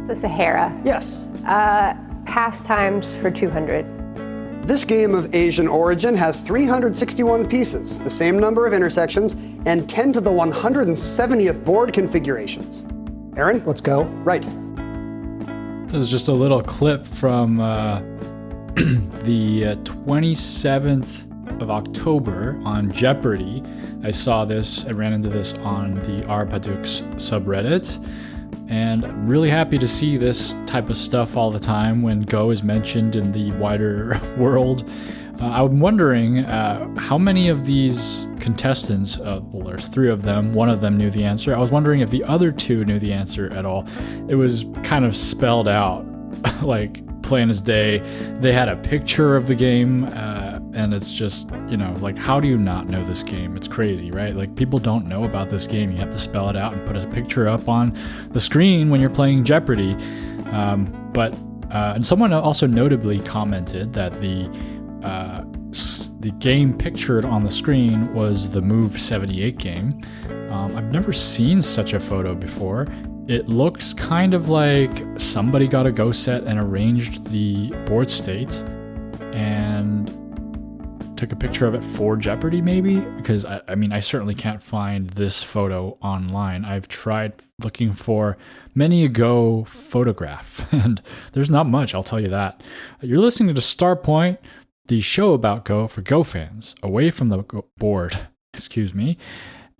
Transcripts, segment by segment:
The Sahara. Yes. Pastimes for 200. This game of Asian origin has 361 pieces, the same number of intersections, and 10 to the 170th board configurations. Aaron? Let's go. Right. It was just a little clip from the 27th of October on Jeopardy! I saw this, I ran into this on the Arpadux subreddit, and really happy to see this type of stuff all the time when Go is mentioned in the wider world. I'm wondering how many of these contestants, well, there's 3 of them, one of them knew the answer. I was wondering if the other 2 knew the answer at all. It was kind of spelled out, like plain as day. They had a picture of the game, and it's just, you know, like, how do you not know this game? It's crazy, right? Like, people don't know about this game. You have to spell it out and put a picture up on the screen when you're playing Jeopardy! And someone also notably commented that the game pictured on the screen was the Move 78 game. I've never seen such a photo before. It looks kind of like somebody got a Go set and arranged the board state and took a picture of it for Jeopardy! Maybe? Because, I mean, I certainly can't find this photo online. I've tried looking for many a Go photograph, and there's not much, I'll tell you that. You're listening to Starpoint, the show about Go for Go fans, away from the board, excuse me.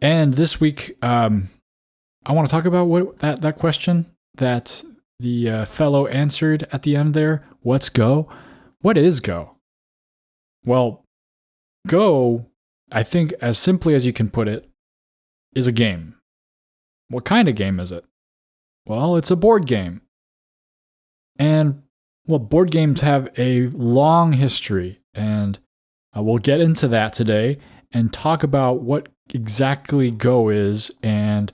And this week, I want to talk about what that question that the fellow answered at the end there. What's Go? What is Go? Well, Go, I think as simply as you can put it, is a game. What kind of game is it? Well, it's a board game. And, well, board games have a long history, and we'll get into that today and talk about what exactly Go is and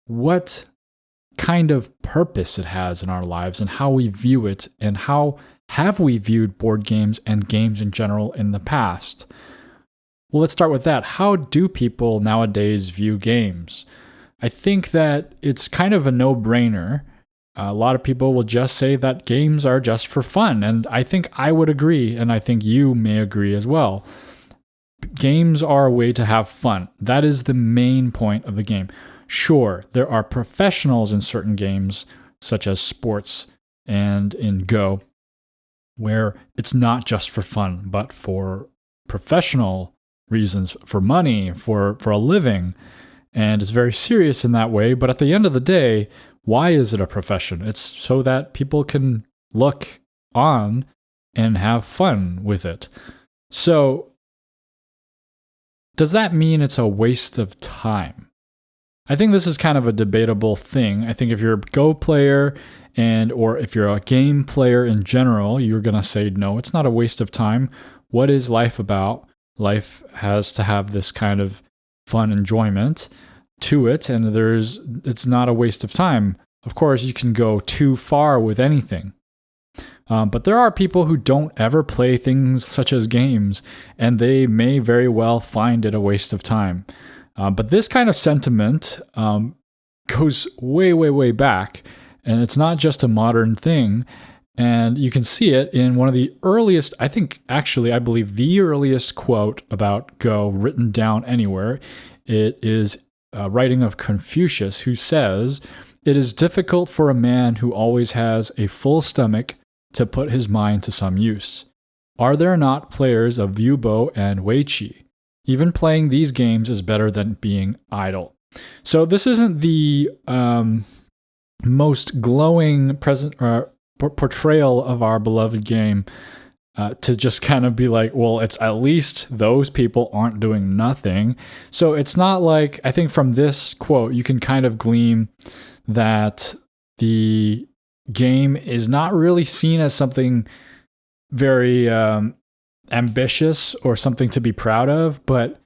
what kind of purpose it has in our lives and how we view it, and how have we viewed board games and games in general in the past. Well, let's start with that. How do people nowadays view games? I think that it's kind of a no-brainer. A lot of people will just say that games are just for fun, and I think I would agree, and I think you may agree as well. Games are a way to have fun. That is the main point of the game. Sure, there are professionals in certain games, such as sports and in Go, where it's not just for fun, but for professional reasons, for money, for a living. And it's very serious in that way. But at the end of the day, why is it a profession? It's so that people can look on and have fun with it. So, does that mean it's a waste of time? I think this is kind of a debatable thing. I think if you're a Go player or if you're a game player in general, you're going to say, no, it's not a waste of time. What is life about? Life has to have this kind of fun enjoyment to it, and it's not a waste of time. Of course, you can go too far with anything. But there are people who don't ever play things such as games, and they may very well find it a waste of time. But this kind of sentiment goes way, way, way back, and it's not just a modern thing. And you can see it in one of the earliest, I believe the earliest quote about Go written down anywhere. It is a writing of Confucius, who says, "It is difficult for a man who always has a full stomach to put his mind to some use. Are there not players of Yubo and Weiqi? Even playing these games is better than being idle." So this isn't the most glowing portrayal of our beloved game to just kind of be like, well, it's at least those people aren't doing nothing. So it's not like, I think from this quote, you can kind of glean that the game is not really seen as something very ambitious or something to be proud of, but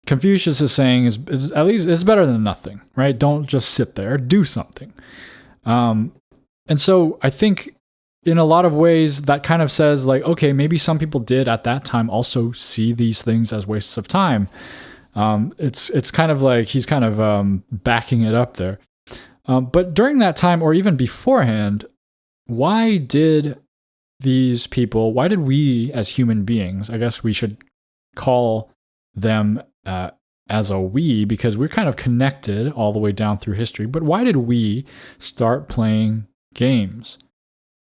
Confucius is saying is at least it's better than nothing, right? Don't just sit there, do something. And so I think in a lot of ways that kind of says like, okay, maybe some people did at that time also see these things as wastes of time. It's kind of like he's kind of backing it up there. But during that time, or even beforehand, why did we as human beings, I guess we should call them as a we, because we're kind of connected all the way down through history, but why did we start playing games?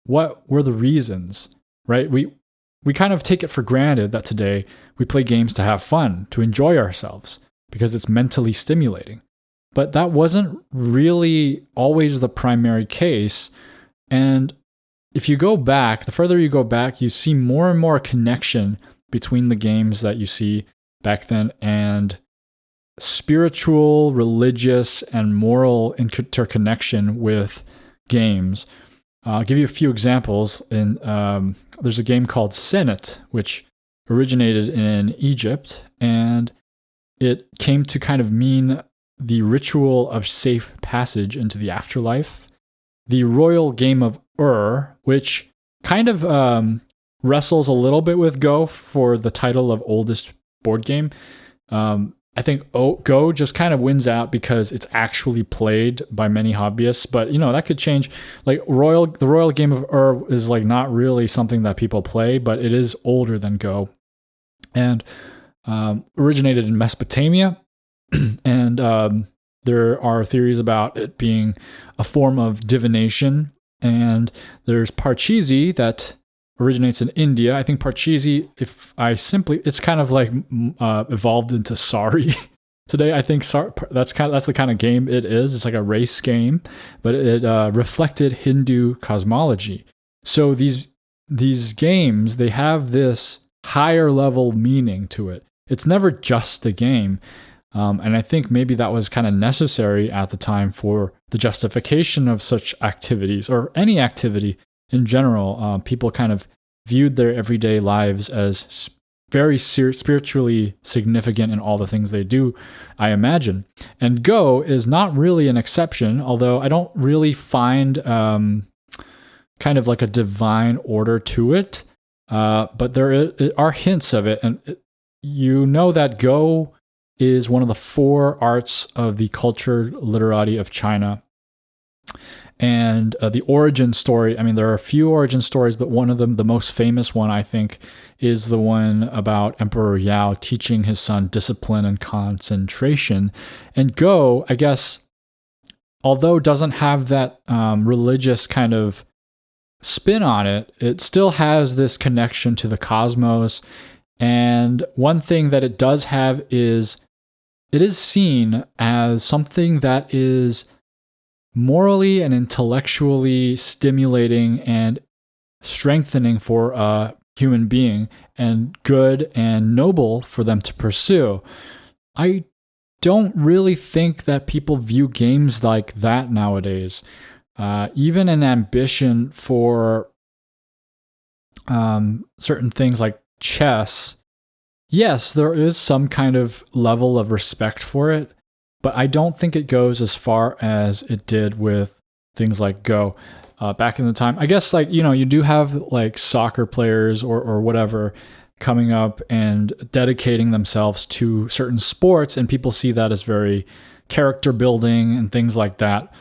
What were the reasons, right? We kind of take it for granted that today we play games to have fun, to enjoy ourselves, because it's mentally stimulating. But that wasn't really always the primary case. And if you go back, the further you go back, you see more and more connection between the games that you see back then and spiritual, religious, and moral interconnection with games. I'll give you a few examples. There's a game called Senet, which originated in Egypt, and it came to kind of mean the ritual of safe passage into the afterlife. The royal game of which kind of wrestles a little bit with Go for the title of oldest board game. I think Go just kind of wins out because it's actually played by many hobbyists, but that could change. Like the royal game of is like not really something that people play, but it is older than Go, and originated in Mesopotamia, and there are theories about it being a form of divination. And there's Parcheesi that originates in India. I think Parcheesi, it's kind of like evolved into Sorry today. I think that's the kind of game it is. It's like a race game, but it reflected Hindu cosmology. So these games, they have this higher level meaning to it. It's never just a game. And I think maybe that was kind of necessary at the time for the justification of such activities, or any activity in general. People kind of viewed their everyday lives as very spiritually significant in all the things they do, I imagine. And Go is not really an exception, although I don't really find kind of like a divine order to it. But there are hints of it. And that Go is one of the 4 arts of the culture literati of China. And the origin story, there are a few origin stories, but one of them, the most famous one, I think, is the one about Emperor Yao teaching his son discipline and concentration. And Go, I guess, although doesn't have that religious kind of spin on it, it still has this connection to the cosmos. And one thing that it does have is it is seen as something that is morally and intellectually stimulating and strengthening for a human being, and good and noble for them to pursue. I don't really think that people view games like that nowadays. Even an ambition for certain things like chess, yes, there is some kind of level of respect for it, but I don't think it goes as far as it did with things like Go back in the time. I guess you do have like soccer players or whatever coming up and dedicating themselves to certain sports, and people see that as very character building and things like that.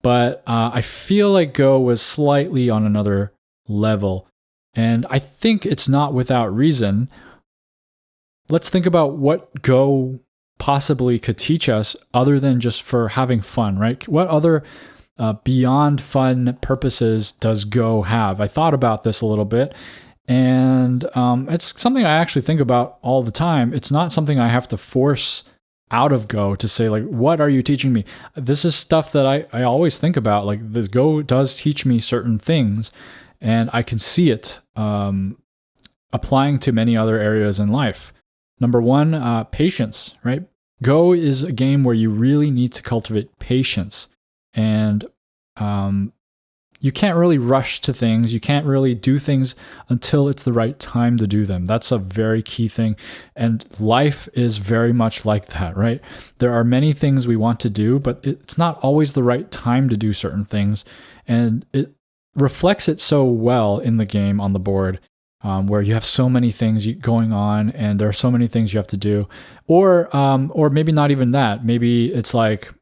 But I feel like Go was slightly on another level, and I think it's not without reason. Let's think about what Go possibly could teach us other than just for having fun, right? What other beyond fun purposes does Go have? I thought about this a little bit, and it's something I actually think about all the time. It's not something I have to force out of Go to say, like, what are you teaching me? This is stuff that I always think about. Like, this Go does teach me certain things, and I can see it applying to many other areas in life. Number one, patience, right? Go is a game where you really need to cultivate patience. And you can't really rush to things. You can't really do things until it's the right time to do them. That's a very key thing. And life is very much like that, right? There are many things we want to do, but it's not always the right time to do certain things. And it reflects it so well in the game on the board. Where you have so many things going on, and there are so many things you have to do, or maybe not even that. Maybe it's like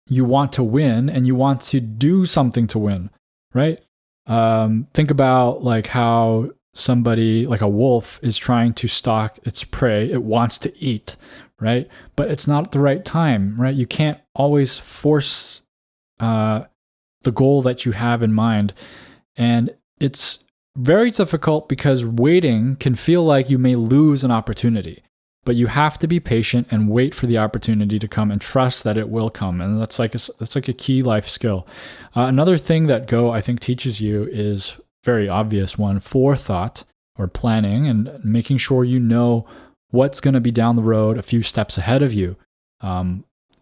you want to win and you want to do something to win, right? Think about like how somebody like a wolf is trying to stalk its prey. It wants to eat, right? But it's not the right time, right? You can't always force the goal that you have in mind. And it's very difficult because waiting can feel like you may lose an opportunity. But you have to be patient and wait for the opportunity to come and trust that it will come. And that's like a key life skill. Another thing that Go, I think, teaches you is very obvious one: forethought or planning, and making sure you know what's going to be down the road a few steps ahead of you.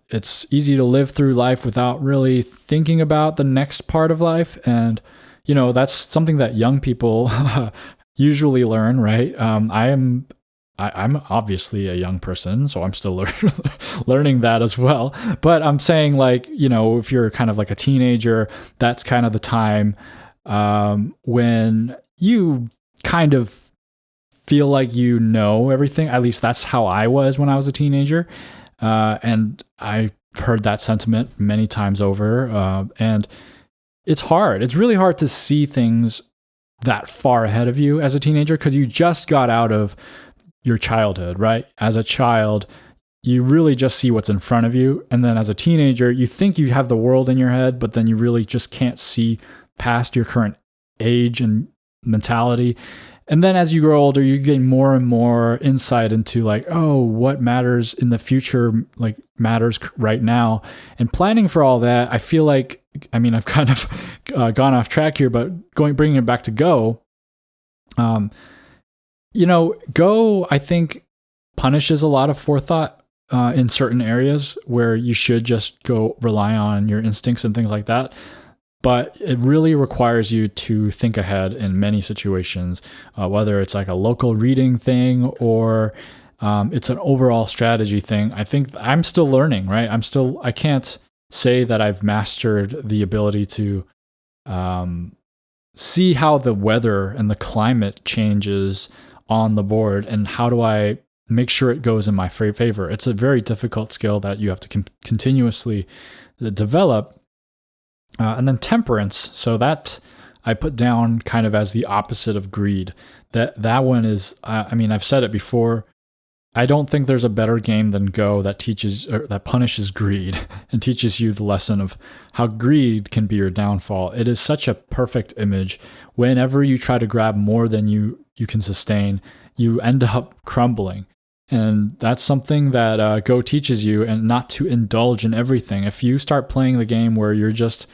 It's easy to live through life without really thinking about the next part of life. And, that's something that young people usually learn, right? I'm obviously a young person, so I'm still learning that as well. But I'm saying, like, if you're kind of like a teenager, that's kind of the time when you kind of feel like you know everything. At least that's how I was when I was a teenager. And I heard that sentiment many times over. And it's hard. It's really hard to see things that far ahead of you as a teenager because you just got out of your childhood, right? As a child, you really just see what's in front of you. And then as a teenager, you think you have the world in your head, but then you really just can't see past your current age and mentality. And then as you grow older, you get more and more insight into like, oh, what matters in the future, like matters right now. And planning for all that, I feel like, I've kind of gone off track here, but bringing it back to Go, Go, I think, punishes a lot of forethought in certain areas where you should just go rely on your instincts and things like that. But it really requires you to think ahead in many situations, whether it's like a local reading thing or it's an overall strategy thing. I think I'm still learning, right? I can't say that I've mastered the ability to see how the weather and the climate changes on the board, and how do I make sure it goes in my favor. It's a very difficult skill that you have to continuously develop. And then temperance. So that I put down kind of as the opposite of greed. That one is, I've said it before. I don't think there's a better game than Go that that punishes greed and teaches you the lesson of how greed can be your downfall. It is such a perfect image. Whenever you try to grab more than you can sustain, you end up crumbling. And that's something that Go teaches you, and not to indulge in everything. If you start playing the game where you're just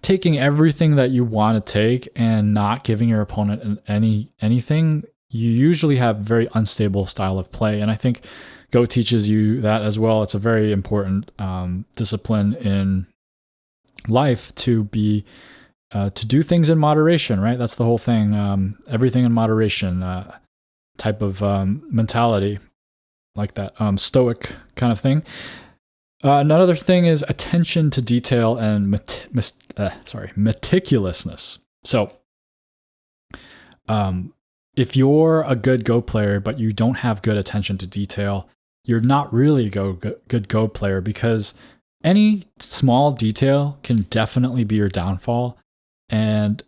taking everything that you want to take and not giving your opponent anything, you usually have a very unstable style of play. And I think Go teaches you that as well. It's a very important discipline in life to do things in moderation, right? That's the whole thing. Everything in moderation type of mentality, like that stoic kind of thing. Another thing is attention to detail and meticulousness. So, if you're a good Go player, but you don't have good attention to detail, you're not really a good Go player, because any small detail can definitely be your downfall. And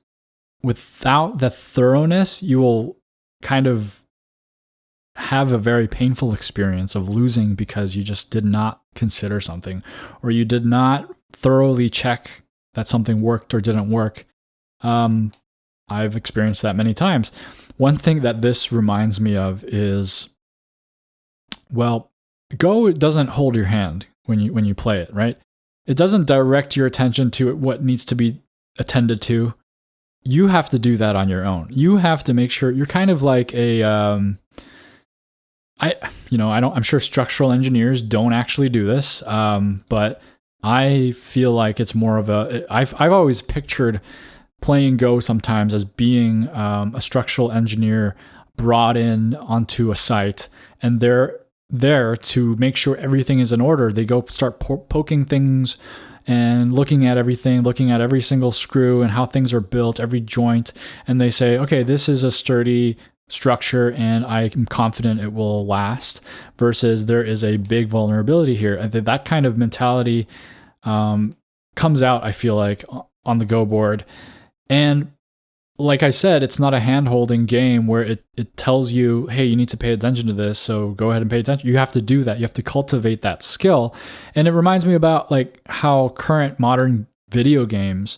without the thoroughness, you will kind of have a very painful experience of losing because you just did not consider something, or you did not thoroughly check that something worked or didn't work. I've experienced that many times. One thing that this reminds me of is, well, Go doesn't hold your hand when you play it, right? It doesn't direct your attention to what needs to be attended to. You have to do that on your own. You have to make sure you're kind of like I'm sure structural engineers don't actually do this, but I feel like it's more of I've always pictured playing Go sometimes as being a structural engineer brought in onto a site, and they're there to make sure everything is in order. They go start poking things and looking at everything, looking at every single screw and how things are built, every joint, and they say, okay, this is a sturdy structure and I am confident it will last, versus there is a big vulnerability here. And that kind of mentality comes out, I feel like, on the Go board. And like I said, it's not a hand-holding game where it tells you, hey, you need to pay attention to this, so go ahead and pay attention. You have to do that. You have to cultivate that skill. And it reminds me about like how current modern video games,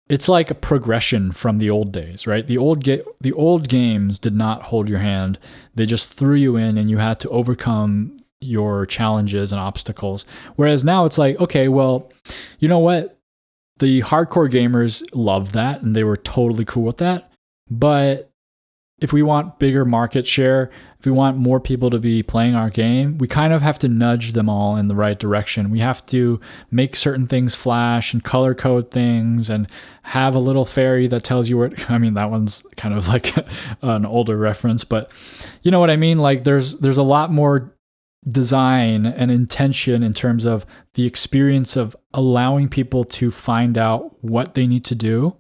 it's like a progression from the old days, right? The old games did not hold your hand. They just threw you in and you had to overcome your challenges and obstacles. Whereas now it's like, okay, well, you know what? The hardcore gamers loved that and they were totally cool with that. But if we want bigger market share, if we want more people to be playing our game, we kind of have to nudge them all in the right direction. We have to make certain things flash and color code things and have a little fairy that tells you what, I mean, that one's kind of like an older reference, but you know what I mean? Like there's a lot more design and intention in terms of the experience of allowing people to find out what they need to do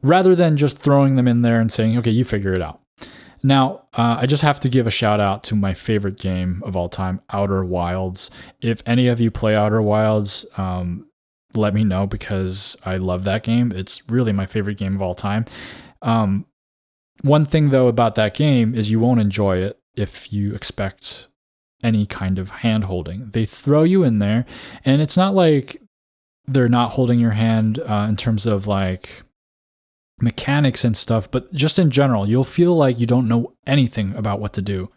rather than just throwing them in there and saying, okay, you figure it out. Now, I just have to give a shout out to my favorite game of all time, Outer Wilds. If any of you play Outer Wilds, let me know because I love that game. It's really my favorite game of all time. One thing though about that game is you won't enjoy it if you expect any kind of hand holding. They throw you in there and it's not like they're not holding your hand in terms of like mechanics and stuff, but just in general, you'll feel like you don't know anything about what to do.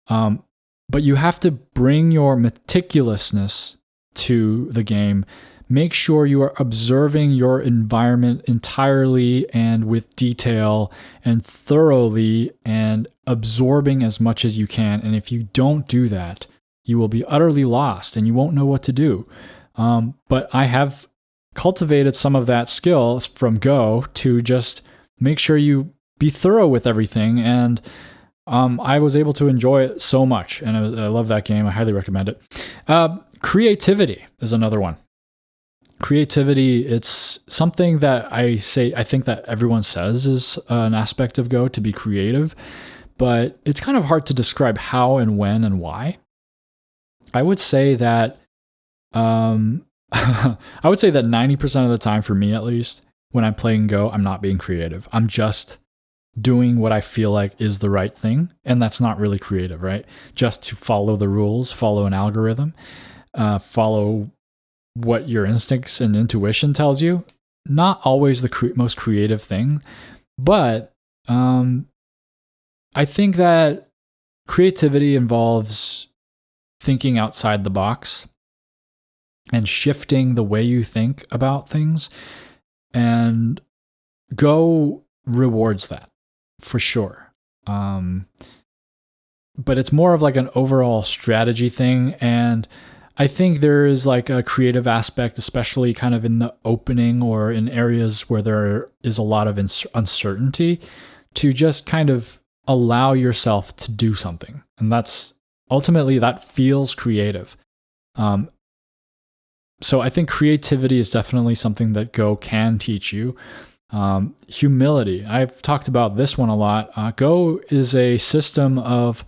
But you have to bring your meticulousness to the game. Make sure you are observing your environment entirely and with detail and thoroughly and absorbing as much as you can. And if you don't do that, you will be utterly lost and you won't know what to do. But I have cultivated some of that skill from Go to just make sure you be thorough with everything. And I was able to enjoy it so much. And I love that game. I highly recommend it. Creativity is another one. Creativity, it's something that I think that everyone says is an aspect of Go, to be creative, but it's kind of hard to describe how and when and why. I would say that I would say that 90% of the time, for me at least, when I'm playing Go, I'm not being creative. I'm just doing what I feel like is the right thing, and that's not really creative, right? Just to follow the rules, follow an algorithm, follow what your instincts and intuition tells you. Not always the most creative thing, but I think that creativity involves thinking outside the box and shifting the way you think about things. And Go rewards that for sure. But it's more of like an overall strategy thing. And I think there is like a creative aspect, especially kind of in the opening or in areas where there is a lot of uncertainty, to just kind of allow yourself to do something. And that's ultimately, that feels creative. So I think creativity is definitely something that Go can teach you. Humility. I've talked about this one a lot. Go is a system of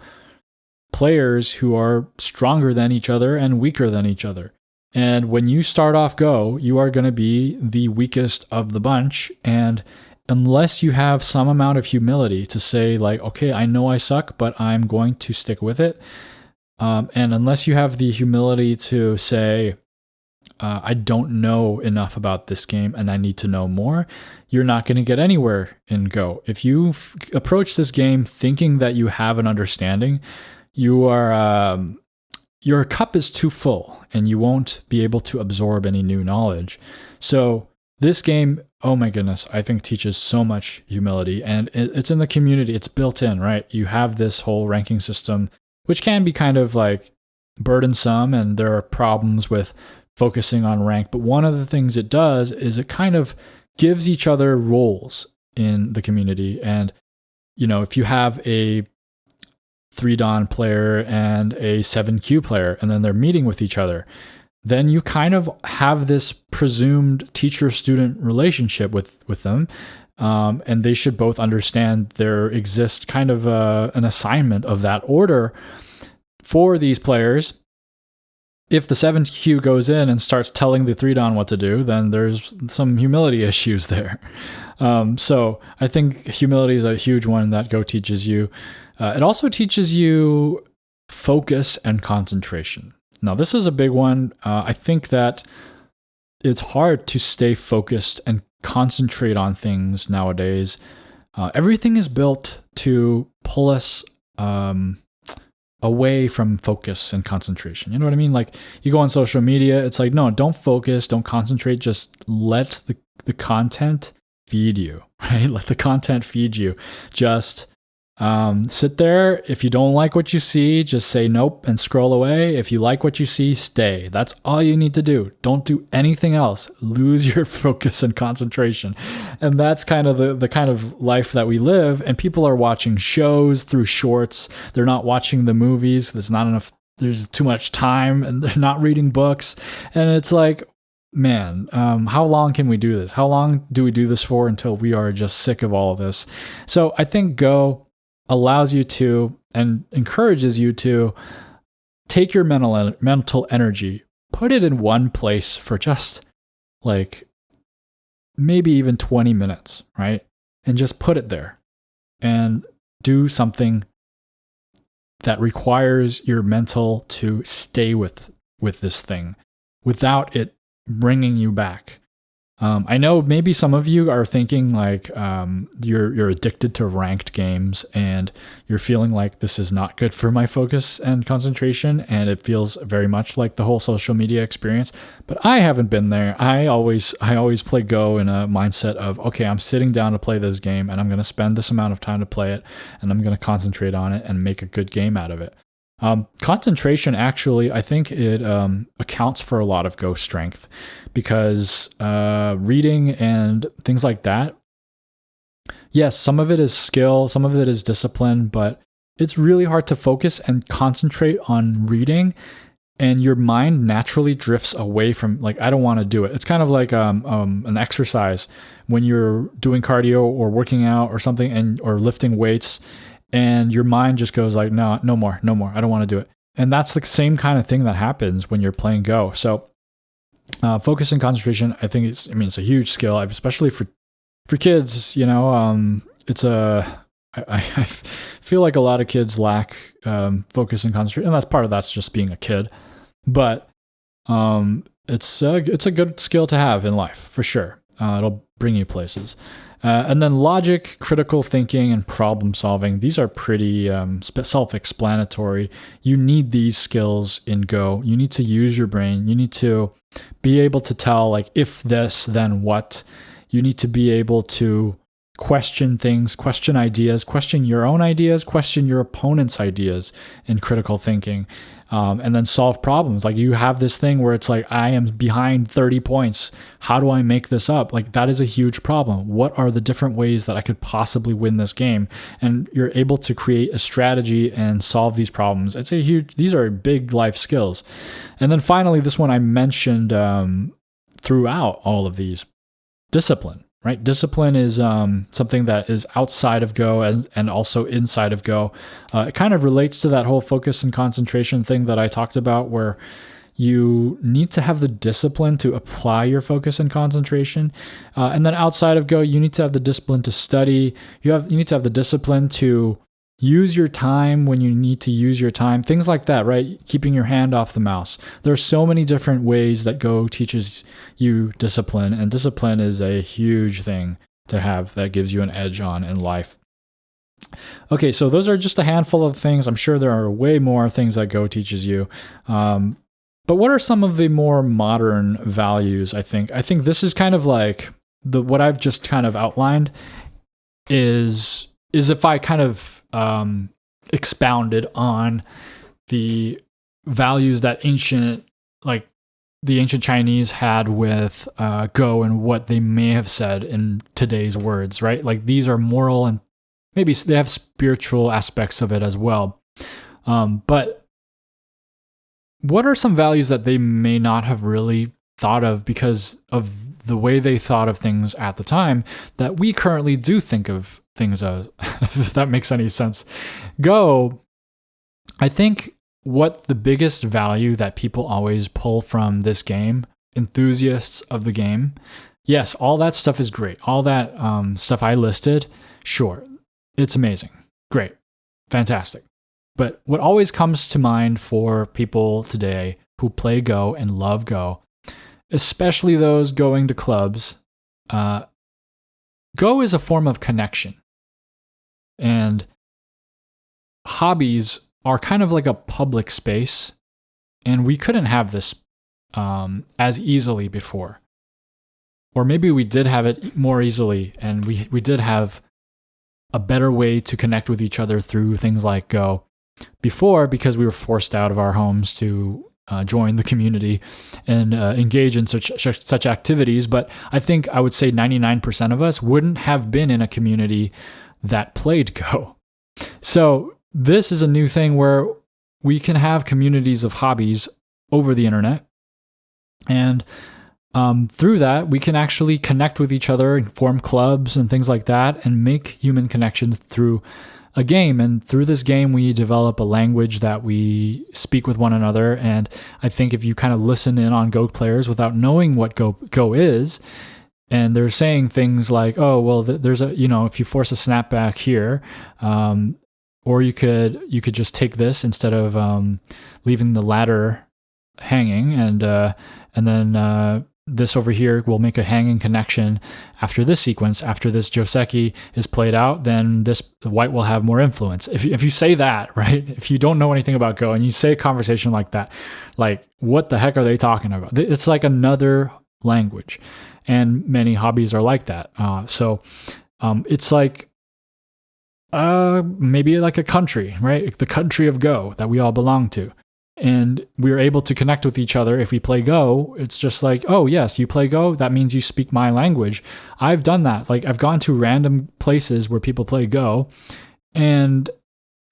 players who are stronger than each other and weaker than each other. And when you start off Go, you are going to be the weakest of the bunch. And unless you have some amount of humility to say like, okay, I know I suck, but I'm going to stick with it. And unless you have the humility to say, I don't know enough about this game and I need to know more, you're not going to get anywhere in Go. If you approach this game thinking that you have an understanding, your cup is too full and you won't be able to absorb any new knowledge. So this game, oh my goodness, I think teaches so much humility, and it's in the community. It's built in, right? You have this whole ranking system, which can be kind of like burdensome, and there are problems with focusing on rank. But one of the things it does is it kind of gives each other roles in the community. And, you know, if you have a 3-Dan player and a 7Q player, and then they're meeting with each other, then you kind of have this presumed teacher-student relationship with them. And they should both understand there exists kind of an assignment of that order for these players if the 7Q goes in and starts telling the 3-Dan what to do, then there's some humility issues there. So I think humility is a huge one that Go teaches you. It also teaches you focus and concentration. Now, this is a big one. I think that it's hard to stay focused and concentrate on things nowadays. Everything is built to pull us away from focus and concentration. You know what I mean? Like, you go on social media, it's like, no, don't focus, don't concentrate, just let the content feed you, right? Let the content feed you. Just sit there. If you don't like what you see, just say nope and scroll away. If you like what you see, stay. That's all you need to do. Don't do anything else. Lose your focus and concentration. And that's kind of the kind of life that we live. And people are watching shows through shorts. They're not watching the movies. There's not enough. There's too much time, and they're not reading books. And it's like, man, how long can we do this? How long do we do this for until we are just sick of all of this? So I think Go allows you to and encourages you to take your mental energy, put it in one place for just like maybe even 20 minutes, right? And just put it there and do something that requires your mental to stay with this thing without it bringing you back. I know maybe some of you are thinking like you're addicted to ranked games and you're feeling like this is not good for my focus and concentration, and it feels very much like the whole social media experience. But I haven't been there. I always play Go in a mindset of, okay, I'm sitting down to play this game and I'm going to spend this amount of time to play it, and I'm going to concentrate on it and make a good game out of it. Concentration, actually, I think it accounts for a lot of Go strength, because reading and things like that, yes, some of it is skill, some of it is discipline, but it's really hard to focus and concentrate on reading, and your mind naturally drifts away from, like, I don't want to do it. It's kind of like an exercise when you're doing cardio or working out or something, or lifting weights, and your mind just goes like, no more. I don't want to do it. And that's the same kind of thing that happens when you're playing Go. So focus and concentration, I think it's a huge skill, especially for kids. You know, I feel like a lot of kids lack focus and concentration, and that's just being a kid. But it's a good skill to have in life for sure. It'll bring you places. And then logic, critical thinking, and problem solving. These are pretty self-explanatory. You need these skills in Go. You need to use your brain. You need to be able to tell, like, if this, then what. You need to be able to question things, question ideas, question your own ideas, question your opponent's ideas in critical thinking, and then solve problems. Like, you have this thing where it's like, I am behind 30 points. How do I make this up? Like, that is a huge problem. What are the different ways that I could possibly win this game? And you're able to create a strategy and solve these problems. These are big life skills. And then finally, this one I mentioned throughout all of these, discipline. Right? Discipline is something that is outside of Go and also inside of Go. It kind of relates to that whole focus and concentration thing that I talked about, where you need to have the discipline to apply your focus and concentration. And then outside of Go, you need to have the discipline to study. You need to have the discipline to use your time when you need to use your time. Things like that, right? Keeping your hand off the mouse. There are so many different ways that Go teaches you discipline, and discipline is a huge thing to have that gives you an edge on in life. Okay, so those are just a handful of things. I'm sure there are way more things that Go teaches you. But what are some of the more modern values, I think? I think this is kind of like what I've just kind of outlined is if I kind of expounded on the values that the ancient Chinese had with Go and what they may have said in today's words, right? Like, these are moral and maybe they have spiritual aspects of it as well. But what are some values that they may not have really thought of because of the way they thought of things at the time that we currently do think of things as, if that makes any sense? Go, I think what the biggest value that people always pull from this game, enthusiasts of the game, yes, all that stuff is great. All that stuff I listed, sure, it's amazing. Great. Fantastic. But what always comes to mind for people today who play Go and love Go, especially those going to clubs, Go is a form of connection. And hobbies are kind of like a public space, and we couldn't have this as easily before. Or maybe we did have it more easily, and we did have a better way to connect with each other through things like Go before, because we were forced out of our homes to join the community and engage in such activities. But I think I would say 99% of us wouldn't have been in a community that played Go. So this is a new thing where we can have communities of hobbies over the internet. And through that, we can actually connect with each other and form clubs and things like that and make human connections through a game. And through this game, we develop a language that we speak with one another. And I think if you kind of listen in on Go players without knowing what Go is, and they're saying things like, oh, well, there's a, if you force a snapback here, or you could just take this instead of leaving the ladder hanging, and then this over here will make a hanging connection after this sequence. After this Joseki is played out, then this white will have more influence. If you say that, right? If you don't know anything about Go and you say a conversation like that, like, what the heck are they talking about? It's like another language, and many hobbies are like that. So it's like maybe like a country, right? The country of Go that we all belong to. And we're able to connect with each other if we play Go. It's just like, oh, yes, you play Go. That means you speak my language. I've done that. Like, I've gone to random places where people play Go, and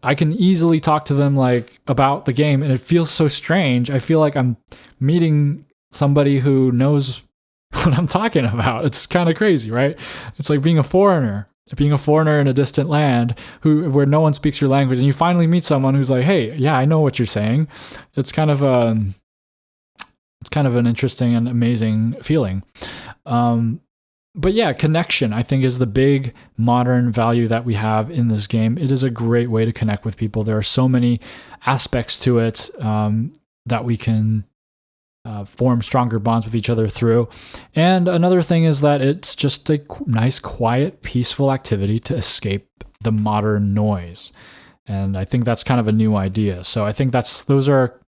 I can easily talk to them like about the game, and it feels so strange. I feel like I'm meeting somebody who knows what I'm talking about. It's kind of crazy, right? It's like being a foreigner in a distant land where no one speaks your language, and you finally meet someone who's like, hey, yeah, I know what you're saying. It's kind of an interesting and amazing feeling. But yeah, connection, I think, is the big modern value that we have in this game. It is a great way to connect with people. There are so many aspects to it that we can form stronger bonds with each other through. And another thing is that it's just a nice, quiet, peaceful activity to escape the modern noise. And I think that's kind of a new idea. So I think those are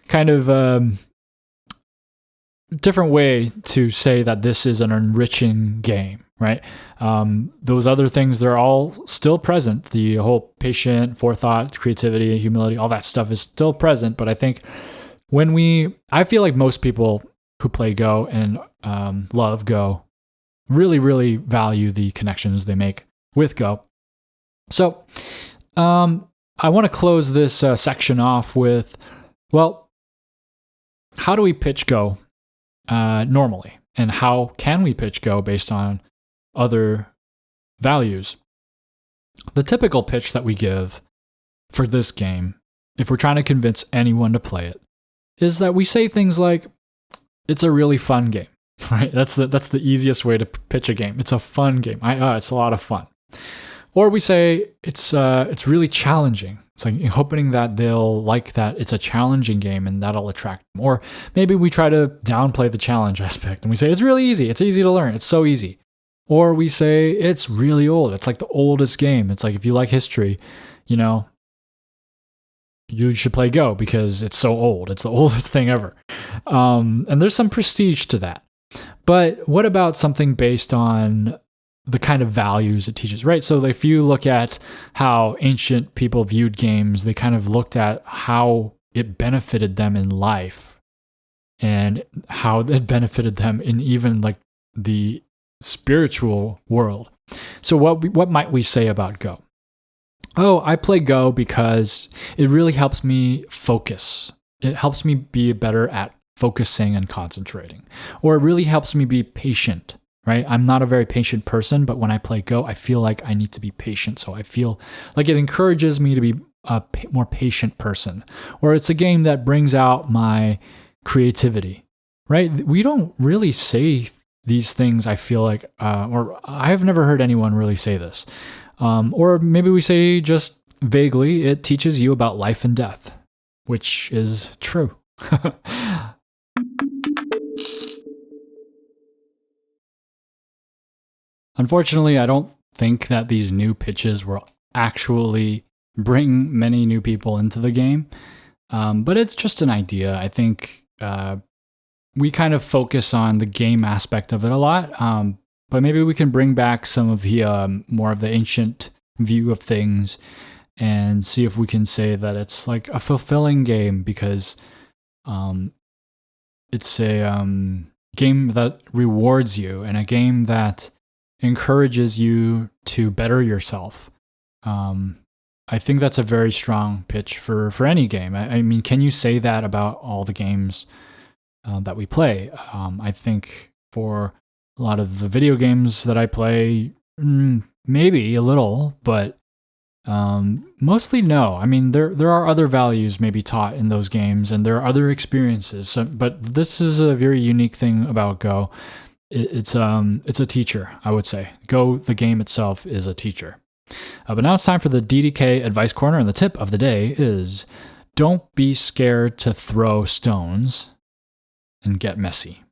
kind of different way to say that this is an enriching game, right? Those other things, they're all still present. The whole patient, forethought, creativity, humility, all that stuff is still present. But I think I feel like most people who play Go and love Go really, really value the connections they make with Go. So I want to close this section off with, well, how do we pitch Go normally? And how can we pitch Go based on other values? The typical pitch that we give for this game, if we're trying to convince anyone to play it, is that we say things like, it's a really fun game, right? That's the easiest way to pitch a game. It's a fun game. It's a lot of fun. Or we say it's really challenging. It's like hoping that they'll like that it's a challenging game and that'll attract them. Or maybe we try to downplay the challenge aspect and we say it's really easy. It's easy to learn. It's so easy. Or we say it's really old. It's like the oldest game. It's like if you like history, you should play Go because it's so old. It's the oldest thing ever. And there's some prestige to that. But what about something based on the kind of values it teaches, right? So if you look at how ancient people viewed games, they kind of looked at how it benefited them in life and how it benefited them in even like the spiritual world. So what might we say about Go? Oh, I play Go because it really helps me focus. It helps me be better at focusing and concentrating. Or it really helps me be patient, right? I'm not a very patient person, but when I play Go, I feel like I need to be patient. So I feel like it encourages me to be more patient person, or it's a game that brings out my creativity, right? We don't really say these things, I feel like, or I've never heard anyone really say this. Or maybe we say just vaguely, it teaches you about life and death, which is true. Unfortunately, I don't think that these new pitches will actually bring many new people into the game, but it's just an idea. I think we kind of focus on the game aspect of it a lot, but maybe we can bring back some of the more of the ancient view of things and see if we can say that it's like a fulfilling game because it's a game that rewards you and a game that encourages you to better yourself. I think that's a very strong pitch for any game. I mean, can you say that about all the games that we play? I think for a lot of the video games that I play, maybe a little, but mostly no. I mean, there are other values maybe taught in those games, and there are other experiences. So, but this is a very unique thing about Go. It's a teacher, I would say. Go, the game itself, is a teacher. But now it's time for the DDK Advice Corner, and the tip of the day is don't be scared to throw stones and get messy.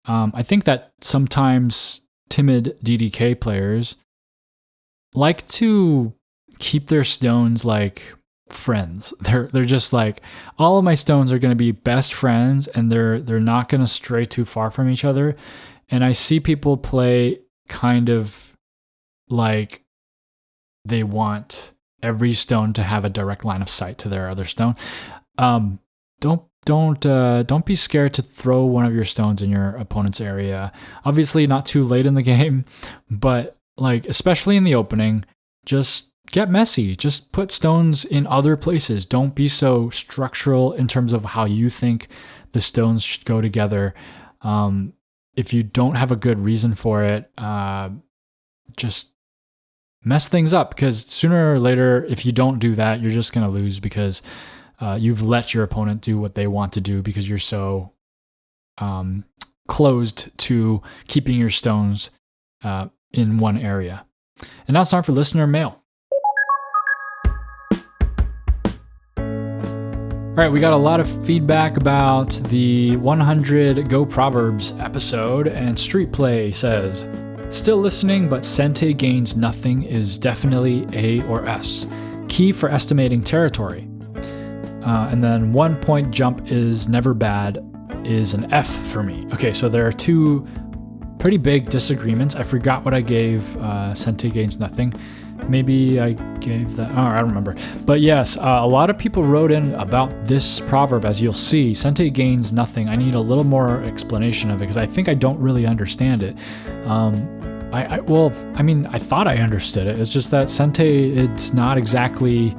I think that sometimes timid DDK players like to keep their stones like friends. They're just like, all of my stones are going to be best friends, and they're not going to stray too far from each other. And I see people play kind of like they want every stone to have a direct line of sight to their other stone. Don't be scared to throw one of your stones in your opponent's area. Obviously, not too late in the game, but like especially in the opening, just get messy. Just put stones in other places. Don't be so structural in terms of how you think the stones should go together. If you don't have a good reason for it, just mess things up, because sooner or later, if you don't do that, you're just going to lose because you've let your opponent do what they want to do because you're so closed to keeping your stones in one area. And now it's time for listener mail. All right, we got a lot of feedback about the 100 Go Proverbs episode, and Street Play says, still listening, but Sente gains nothing is definitely A or S. Key for estimating territory. And then 1 point jump is never bad is an F for me. Okay, so there are two pretty big disagreements. I forgot what I gave Sente gains nothing. Maybe I gave that, I don't remember. But yes, a lot of people wrote in about this proverb. As you'll see, Sente gains nothing. I need a little more explanation of it because I think I don't really understand it. I thought I understood it. It's just that Sente, it's not exactly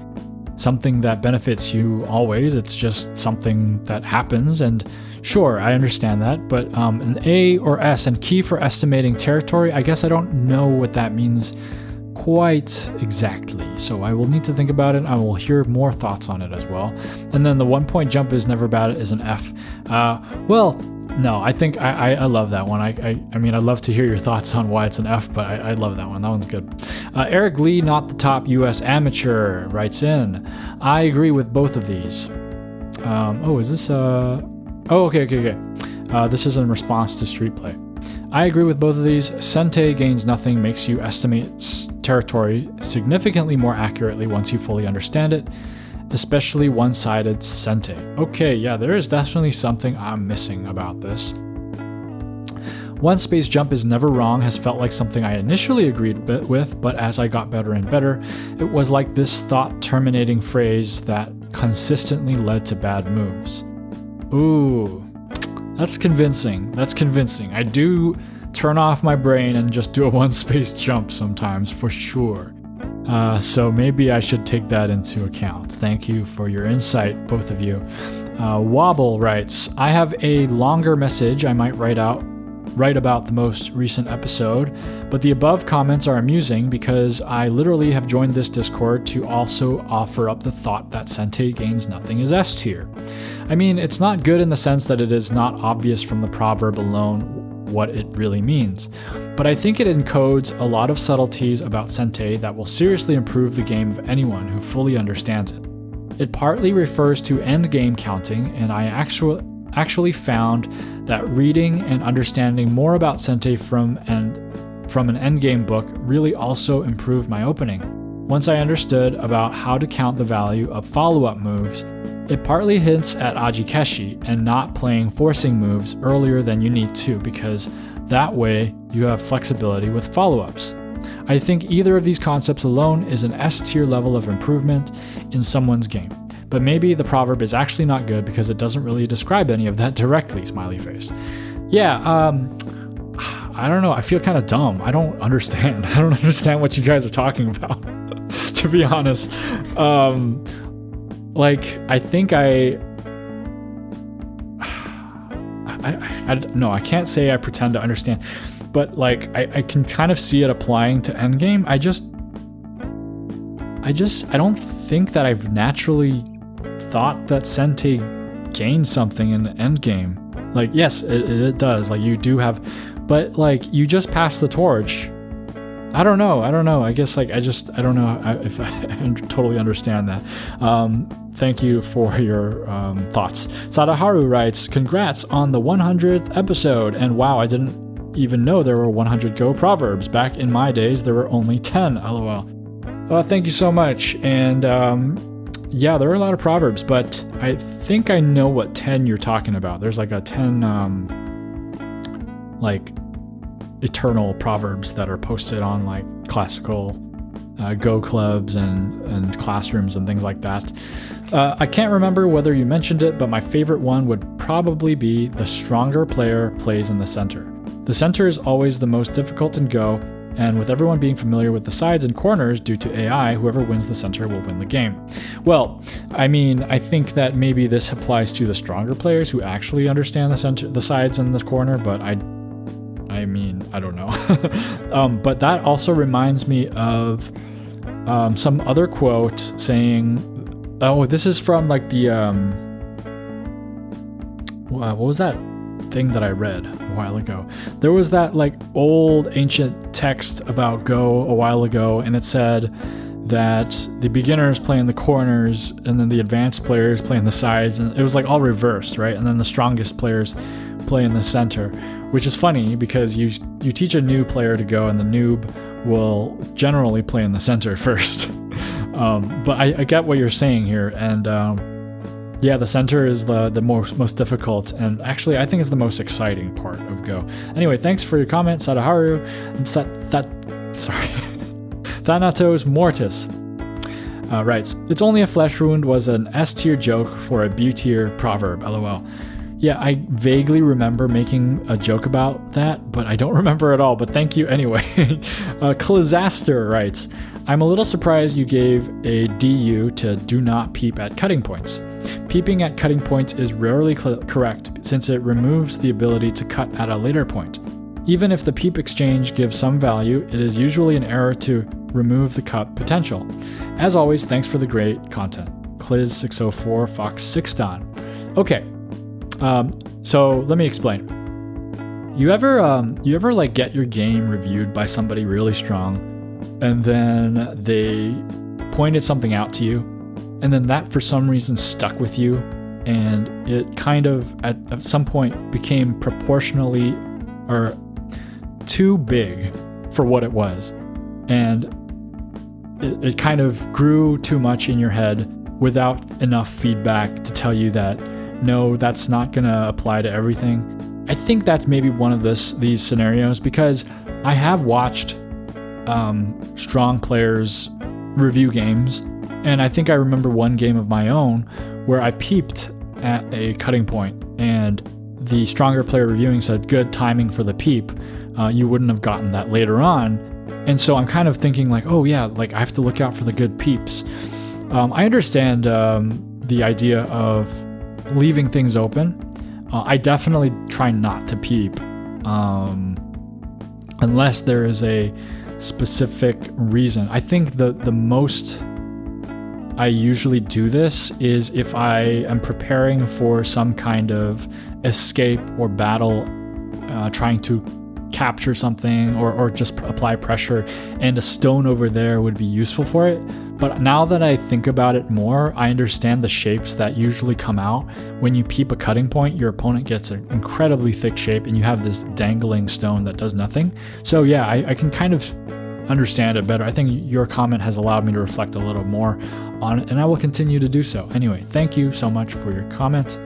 something that benefits you always. It's just something that happens, and sure, I understand that, but an A or S and key for estimating territory, I guess I don't know what that means quite exactly, so I will need to think about it. I will hear more thoughts on it as well. And then the 1 point jump is never bad is an F. No, I think I love that one. I mean, I'd love to hear your thoughts on why it's an F, but I love that one. That one's good. Eric Lee, not the top US amateur, writes in, I agree with both of these. Is this okay. This is in response to Street Play. I agree with both of these. Sente gains nothing makes you estimate territory significantly more accurately once you fully understand it, especially one-sided Sente. Okay, yeah, there is definitely something I'm missing about this. One space jump is never wrong has felt like something I initially agreed with, but as I got better and better, it was like this thought-terminating phrase that consistently led to bad moves. Ooh, that's convincing. I do turn off my brain and just do a one space jump sometimes, for sure. So maybe I should take that into account. Thank you for your insight, both of you. Wobble writes, I have a longer message I might write out write about the most recent episode, but the above comments are amusing because I literally have joined this Discord to also offer up the thought that Sente gains nothing is S tier. I mean, it's not good in the sense that it is not obvious from the proverb alone what it really means, but I think it encodes a lot of subtleties about Sente that will seriously improve the game of anyone who fully understands it. It partly refers to endgame counting, and I actually found that reading and understanding more about Sente from an endgame book really also improved my opening. Once I understood about how to count the value of follow-up moves, it partly hints at Ajikeshi and not playing forcing moves earlier than you need to, because that way you have flexibility with follow-ups. I think either of these concepts alone is an S tier level of improvement in someone's game. But maybe the proverb is actually not good because it doesn't really describe any of that directly, smiley face. Yeah, I don't know. I feel kind of dumb. I don't understand. I don't understand what you guys are talking about, to be honest. I think I can't say I pretend to understand, but I can kind of see it applying to endgame. I don't think that I've naturally thought that Sente gains something in the endgame. Yes, it does. You do have, but you just pass the torch. I don't know. I guess I don't know if I totally understand that. Thank you for your thoughts. Sadaharu writes, congrats on the 100th episode. And wow, I didn't even know there were 100 Go proverbs. Back in my days, there were only 10, lol. Thank you so much. And yeah, there are a lot of proverbs, but I think I know what 10 you're talking about. There's a 10 eternal proverbs that are posted on classical Go clubs and classrooms and things like that. I can't remember whether you mentioned it, but my favorite one would probably be the stronger player plays in the center. The center is always the most difficult in Go, and with everyone being familiar with the sides and corners due to AI, whoever wins the center will win the game. Well, I mean, I think that maybe this applies to the stronger players who actually understand the center, the sides and the corner, but I mean, I don't know. But that also reminds me of some other quote saying, oh, this is from the, what was that thing that I read a while ago? There was that old ancient text about Go a while ago, and it said that the beginners play in the corners and then the advanced players play in the sides, and it was all reversed, right? And then the strongest players play in the center, which is funny because you teach a new player to Go and the noob will generally play in the center first. But I get what you're saying here, and yeah, the center is the most difficult, and actually I think it's the most exciting part of Go. Anyway, thanks for your comment, Sadaharu. Thanatos Mortis writes, it's only a flesh wound was an S tier joke for a B tier proverb, lol. Yeah, I vaguely remember making a joke about that, but I don't remember at all, but thank you anyway. Klizaster writes, I'm a little surprised you gave a DU to do not peep at cutting points. Peeping at cutting points is rarely correct since it removes the ability to cut at a later point. Even if the peep exchange gives some value, it is usually an error to remove the cut potential. As always, thanks for the great content. Kliz604 Fox 6 Don. Okay. So let me explain. You ever get your game reviewed by somebody really strong, and then they pointed something out to you, and then that for some reason stuck with you, and it kind of at some point became proportionally or too big for what it was, and it kind of grew too much in your head without enough feedback to tell you that no, that's not gonna apply to everything. I think that's maybe one of these scenarios, because I have watched strong players review games, and I think I remember one game of my own where I peeped at a cutting point and the stronger player reviewing said, good timing for the peep, you wouldn't have gotten that later on. And so I'm kind of thinking oh yeah, I have to look out for the good peeps. I understand the idea of leaving things open. I definitely try not to peep unless there is a specific reason. I think the most I usually do this is if I am preparing for some kind of escape or battle, trying to capture something or just apply pressure, and a stone over there would be useful for it. But now that I think about it more, I understand the shapes that usually come out. When you peep a cutting point, your opponent gets an incredibly thick shape and you have this dangling stone that does nothing. So yeah, I can kind of understand it better. I think your comment has allowed me to reflect a little more on it, and I will continue to do so. Anyway, thank you so much for your comment.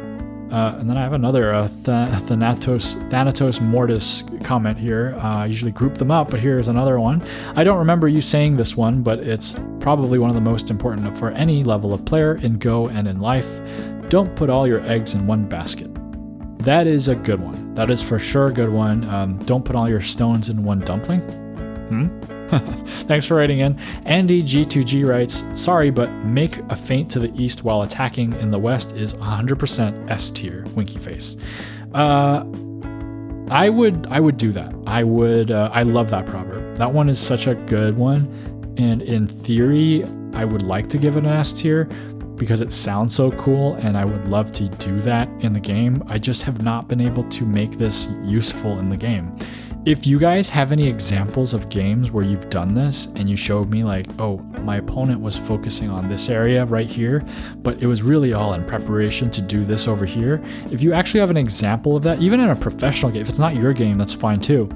And then I have another Thanatos Mortis comment here. I usually group them up, but here's another one. I don't remember you saying this one, but it's probably one of the most important for any level of player in Go and in life. Don't put all your eggs in one basket. That is a good one. That is for sure a good one. Don't put all your stones in one dumpling. Thanks for writing in. Andy G2G writes, sorry, but make a feint to the east while attacking in the west is 100% S tier, winky face. I would do that. I love that proverb. That one is such a good one. And in theory, I would like to give it an S tier because it sounds so cool and I would love to do that in the game. I just have not been able to make this useful in the game. If you guys have any examples of games where you've done this and you showed me like, oh, my opponent was focusing on this area right here, but it was really all in preparation to do this over here. If you actually have an example of that, even in a professional game, if it's not your game, that's fine too.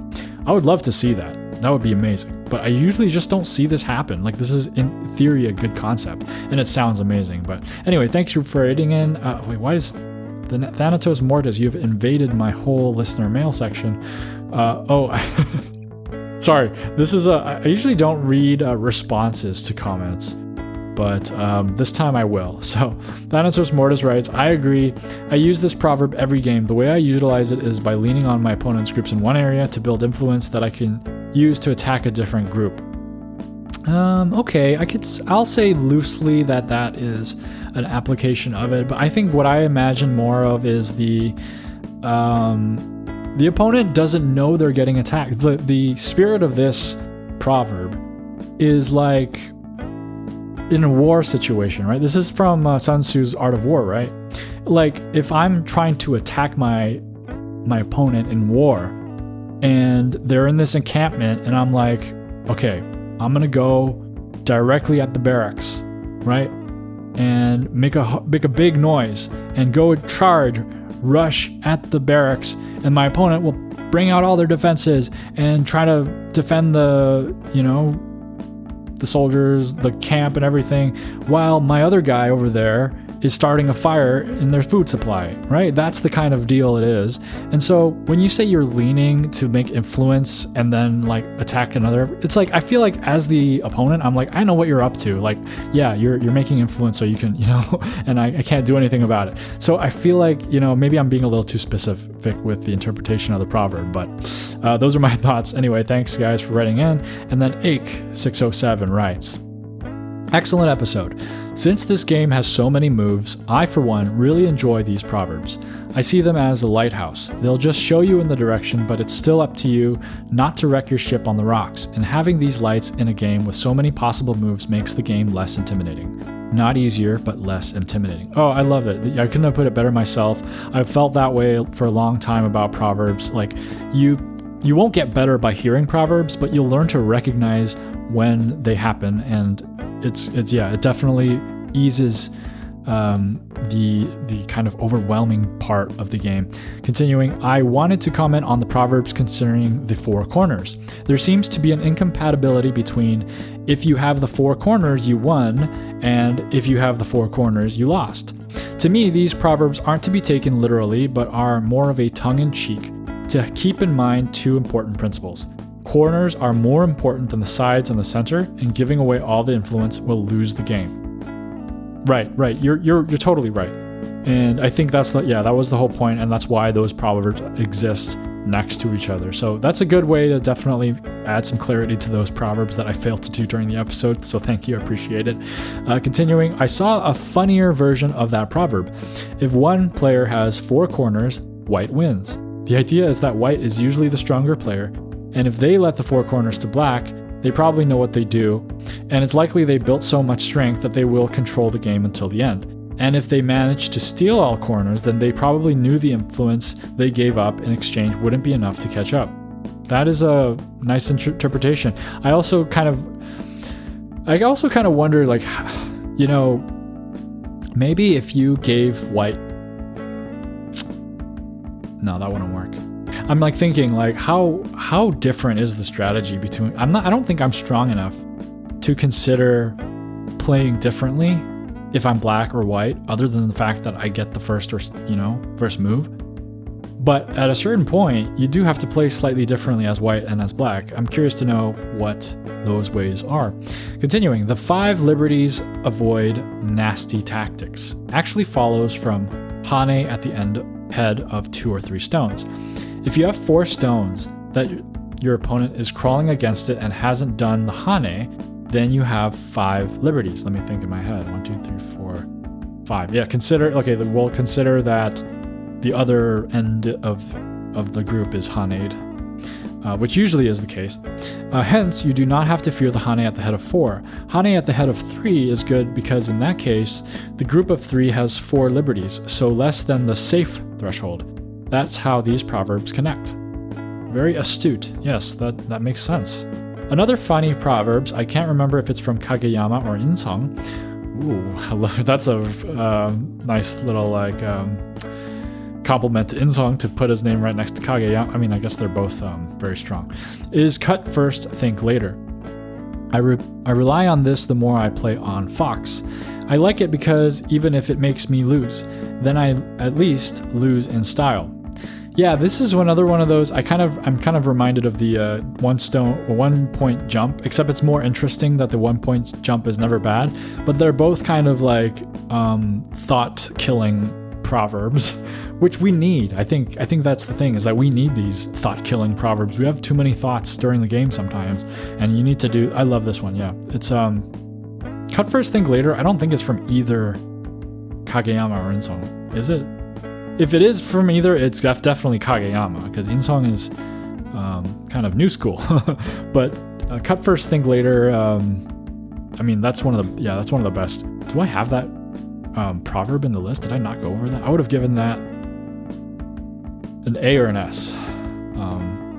I would love to see that. That would be amazing. But I usually just don't see this happen. Like, this is in theory a good concept and it sounds amazing. But anyway, thanks for writing in. Wait, why is the Thanatos Mortis? You've invaded my whole listener mail section. Sorry. This is I usually don't read responses to comments, but this time I will. So Thanatos Mortis writes, I agree. I use this proverb every game. The way I utilize it is by leaning on my opponent's groups in one area to build influence that I can use to attack a different group. Okay, I'll say loosely that is an application of it, but I think what I imagine more of is the opponent doesn't know they're getting attacked. The spirit of this proverb is like in a war situation, right? This is from Sun Tzu's Art of War, right? Like, if I'm trying to attack my opponent in war and they're in this encampment and I'm like, okay, I'm gonna go directly at the barracks, right? And make a big noise and go charge, rush at the barracks, and my opponent will bring out all their defenses and try to defend the soldiers, the camp and everything, while my other guy over there is starting a fire in their food supply, right? That's the kind of deal it is. And so when you say you're leaning to make influence and then like attack another, it's like, I feel like as the opponent, I'm like, I know what you're up to. Like, yeah, you're making influence so you can, and I can't do anything about it. So I feel like, maybe I'm being a little too specific with the interpretation of the proverb, but those are my thoughts. Anyway, thanks guys for writing in. And then Ake607 writes, excellent episode. Since this game has so many moves, I for one really enjoy these proverbs. I see them as a lighthouse. They'll just show you in the direction, but it's still up to you not to wreck your ship on the rocks. And having these lights in a game with so many possible moves makes the game less intimidating. Not easier, but less intimidating. Oh, I love it. I couldn't have put it better myself. I've felt that way for a long time about proverbs. Like, you won't get better by hearing proverbs, but you'll learn to recognize when they happen, and it definitely eases the kind of overwhelming part of the game. Continuing, I wanted to comment on the proverbs concerning the four corners. There seems to be an incompatibility between if you have the four corners, you won, and if you have the four corners, you lost. To me, these proverbs aren't to be taken literally, but are more of a tongue-in-cheek to keep in mind two important principles. Corners are more important than the sides and the center, and giving away all the influence will lose the game. Right. You're totally right. And I think that was the whole point, and that's why those proverbs exist next to each other. So that's a good way to definitely add some clarity to those proverbs that I failed to do during the episode. So thank you, I appreciate it. Continuing, I saw a funnier version of that proverb. If one player has four corners, white wins. The idea is that white is usually the stronger player, and if they let the 4 corners to black, they probably know what they do, and it's likely they built so much strength that they will control the game until the end. And if they managed to steal all corners, then they probably knew the influence they gave up in exchange wouldn't be enough to catch up. That is a nice interpretation. I also kind of wonder, like, you know, maybe if you gave white... No, that wouldn't work. I'm like thinking, like, how different is the strategy between... I don't think I'm strong enough to consider playing differently if I'm black or white, other than the fact that I get the first move. But at a certain point, you do have to play slightly differently as white and as black. I'm curious to know what those ways are. Continuing, the 5 liberties avoid nasty tactics actually follows from Hane at the head of 2 or 3 stones. If you have 4 stones that your opponent is crawling against it and hasn't done the Hane, then you have 5 liberties. Let me think in my head. 1, 2, 3, 4, 5. Yeah, we'll consider that the other end of the group is Hane'd, which usually is the case. Hence, you do not have to fear the Hane at the head of 4. Hane at the head of 3 is good because in that case, the group of 3 has 4 liberties, so less than the safe threshold. That's how these proverbs connect. Very astute. Yes, that makes sense. Another funny proverbs, I can't remember if it's from Kageyama or Insong. Ooh, that's a nice little compliment to Insong to put his name right next to Kageyama. I mean, I guess they're both very strong. Is cut first, think later. I rely on this the more I play on Fox. I like it because even if it makes me lose, then I at least lose in style. Yeah, this is another one of those. I'm kind of reminded of the 1 point jump, except it's more interesting that the 1 point jump is never bad. But they're both kind of like thought killing proverbs, which we need. I think that's the thing, is that we need these thought killing proverbs. We have too many thoughts during the game sometimes, and you need to do. I love this one. Yeah, it's cut first, think later. I don't think it's from either Kageyama or Insong, is it? If it is from either, it's definitely Kageyama, because Insong is kind of new school. But cut first, think later. I mean, that's one of the best. Do I have that proverb in the list? Did I not go over that? I would have given that an A or an S.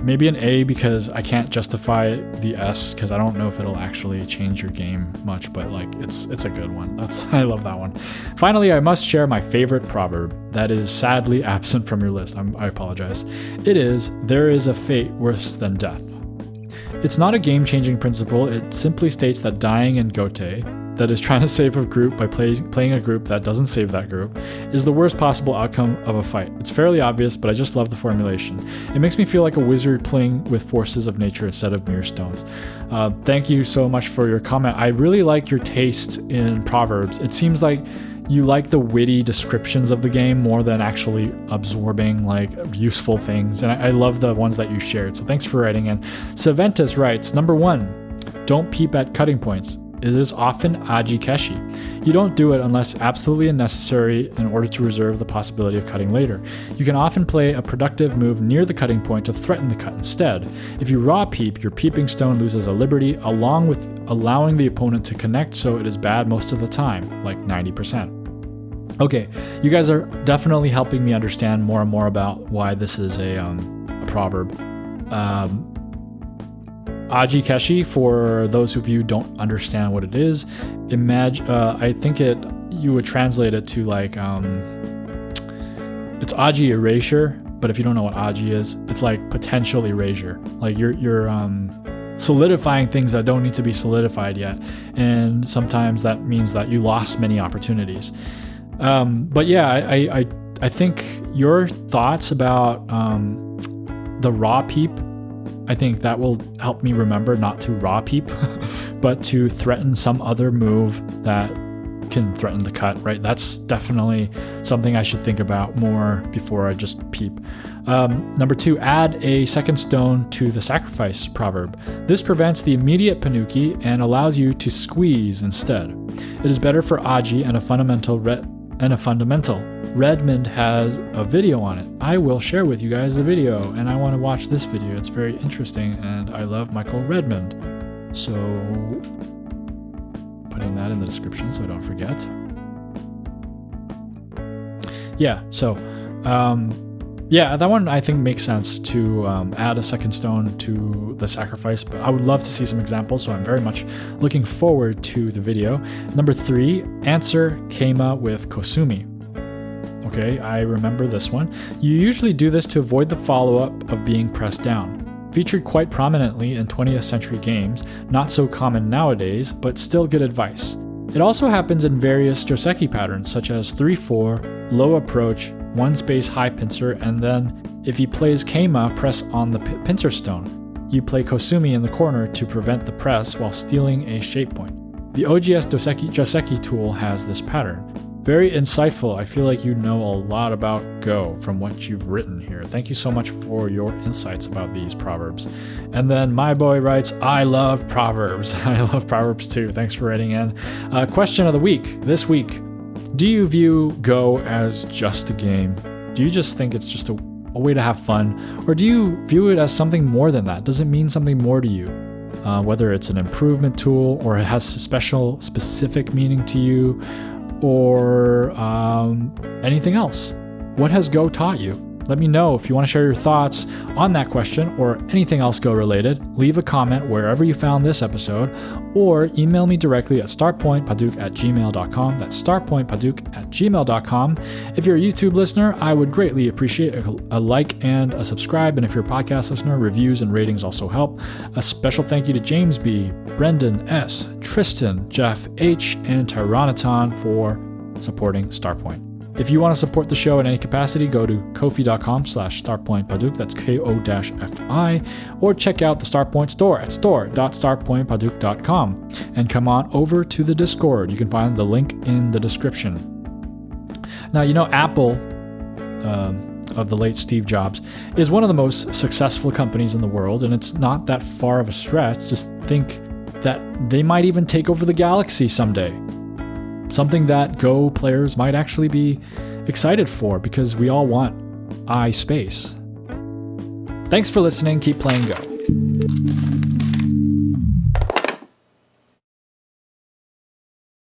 Maybe an A because I can't justify the S because I don't know if it'll actually change your game much, but like it's a good one. I love that one. Finally, I must share my favorite proverb that is sadly absent from your list. I apologize. It is, there is a fate worse than death. It's not a game-changing principle. It simply states that dying in Gote, that is trying to save a group by playing a group that doesn't save that group, is the worst possible outcome of a fight. It's fairly obvious, but I just love the formulation. It makes me feel like a wizard playing with forces of nature instead of mere stones. Thank you so much for your comment. I really like your taste in proverbs. It seems like you like the witty descriptions of the game more than actually absorbing like useful things. And I love the ones that you shared. So thanks for writing in. Saventus writes, number 1, don't peep at cutting points. It is often aji keshi. You don't do it unless absolutely necessary in order to reserve the possibility of cutting later. You can often play a productive move near the cutting point to threaten the cut instead. If you raw peep, your peeping stone loses a liberty along with allowing the opponent to connect, so it is bad most of the time, like 90%. Okay, you guys are definitely helping me understand more and more about why this is a proverb. Aji keshi, for those of you who don't understand what it is, I think you would translate it to like it's aji erasure, but if you don't know what aji is, it's like potential erasure. Like you're solidifying things that don't need to be solidified yet, and sometimes that means that you lost many opportunities. But yeah, I think your thoughts about the raw peep, I think that will help me remember not to raw peep, but to threaten some other move that can threaten the cut, right? That's definitely something I should think about more before I just peep. Number 2, add a second stone to the sacrifice proverb. This prevents the immediate panuki and allows you to squeeze instead. It is better for aji and a fundamental Redmond has a video on it. I will share with you guys the video, and I want to watch this video. It's very interesting, and I love Michael Redmond. So, putting that in the description so I don't forget. Yeah, so, yeah, that one I think makes sense to add a second stone to the sacrifice, but I would love to see some examples, so I'm very much looking forward to the video. Number 3, answer Keima with Kosumi. Okay, I remember this one. You usually do this to avoid the follow-up of being pressed down. Featured quite prominently in 20th century games, not so common nowadays, but still good advice. It also happens in various Joseki patterns, such as 3-4, low approach, 1 space high pincer, and then if he plays Keima, press on the pincer stone. You play Kosumi in the corner to prevent the press while stealing a shape point. The OGS Joseki tool has this pattern. Very insightful. I feel like you know a lot about Go from what you've written here. Thank you so much for your insights about these proverbs. And then my boy writes, I love proverbs. I love proverbs too. Thanks for writing in. Question of the week. This week, do you view Go as just a game? Do you just think it's just a way to have fun? Or do you view it as something more than that? Does it mean something more to you? Whether it's an improvement tool or it has specific meaning to you, or anything else. What has Go taught you? Let me know if you want to share your thoughts on that question or anything else Go related. Leave a comment wherever you found this episode, or email me directly at startpointpaduk@gmail.com. That's startpointpaduk@gmail.com. If you're a YouTube listener, I would greatly appreciate a like and a subscribe. And if you're a podcast listener, reviews and ratings also help. A special thank you to James B., Brendan S., Tristan, Jeff H., and Tyraniton for supporting Startpoint. If you want to support the show in any capacity, go to ko-fi.com/startpointpaduk, that's KO-FI, or check out the Startpoint store at store.startpointpaduk.com, and come on over to the Discord. You can find the link in the description. Now, you know, Apple, of the late Steve Jobs, is one of the most successful companies in the world, and it's not that far of a stretch. Just think that they might even take over the galaxy someday. Something that Go players might actually be excited for, because we all want space. Thanks for listening. Keep playing Go.